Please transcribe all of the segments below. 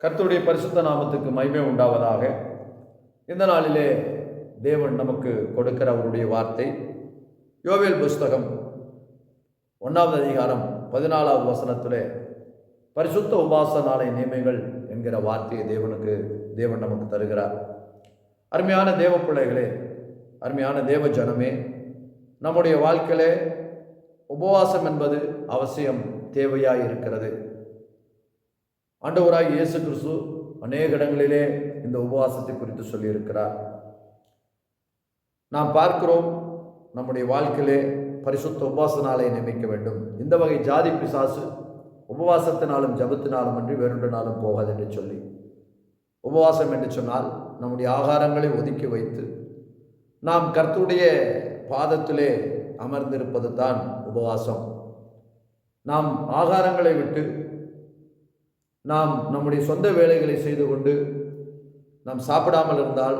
கர்த்தருடைய பரிசுத்த நாமத்துக்கு மகிமை உண்டாவதாக. இந்த நாளிலே தேவன் நமக்கு கொடுக்கிற அவருடைய வார்த்தை யோவேல் புஸ்தகம் 1வது அதிகாரம் 14வது வசனத்திலே பரிசுத்த உபாச நாளை நியமங்கள் என்கிற வார்த்தையை தேவன் நமக்கு தருகிறார். அருமையான தேவ பிள்ளைகளே, அருமையான தேவ ஜனமே, நம்முடைய வாழ்க்கையிலே உபவாசம் என்பது அவசியம், தேவையாய் இருக்கிறது. ஆண்டவராய் இயேசு கிறிஸ்து அநேக இடங்களிலே இந்த உபவாசத்தை குறித்து சொல்லியிருக்கிறார். நாம் பார்க்கிறோம், நம்முடைய வாழ்க்கையிலே பரிசுத்த உபவாச நாளை நியமிக்க வேண்டும். இந்த வகை ஜாதி பிசாசு உபவாசத்தினாலும் ஜபத்தினாலும் அன்றி வேறொன்று நாளும் போகாது என்று சொல்லி, உபவாசம் என்று சொன்னால் நம்முடைய ஆகாரங்களை ஒதுக்கி வைத்து நாம் கர்த்தருடைய பாதத்திலே அமர்ந்திருப்பது தான் உபவாசம். நாம் ஆகாரங்களை விட்டு நாம் நம்முடைய சொந்த வேலைகளை செய்து கொண்டு நாம் சாப்பிடாமல் இருந்தால்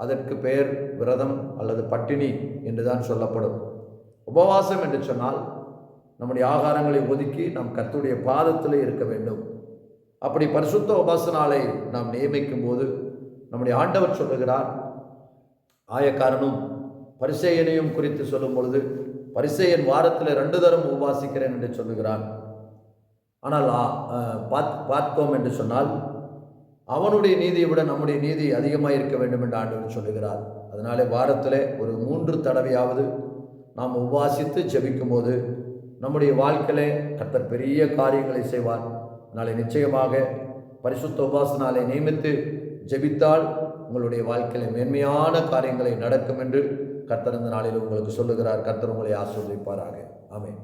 அதற்கு பெயர் விரதம் அல்லது பட்டினி என்றுதான் சொல்லப்படும். உபவாசம் என்று சொன்னால் நம்முடைய ஆகாரங்களை ஒதுக்கி நாம் கர்த்தருடைய பாதத்தில் இருக்க வேண்டும். அப்படி பரிசுத்த உபவாச நாளை நாம் நியமிக்கும் போது நம்முடைய ஆண்டவர் சொல்லுகிறார், ஆயக்காரனும் பரிசேயனையும் குறித்து சொல்லும் பொழுது பரிசேயன் வாரத்தில் 2 தரம் உபவாசிக்கிறேன் என்று சொல்லுகிறான். ஆனால் பார்த்தோம் என்று சொன்னால் அவனுடைய நீதியை விட நம்முடைய நீதி அதிகமாக இருக்க வேண்டும் என்று ஆண்டவர் சொல்லுகிறார். அதனாலே வாரத்தில் ஒரு 3 தடவையாவது நாம் உபவாசித்து ஜெபிக்கும் போது நம்முடைய வாழ்க்கையிலே கர்த்தர் பெரிய காரியங்களை செய்வார். அதனாலே நிச்சயமாக பரிசுத்த உபவாச நாளை நியமித்து ஜெபித்தால் உங்களுடைய வாழ்க்கையில மேன்மையான காரியங்களை நடக்கும் என்று கர்த்தர் இந்த நாளில் உங்களுக்கு சொல்லுகிறார். கர்த்தர் உங்களை ஆசீர்வதிப்பாராக. ஆமென்.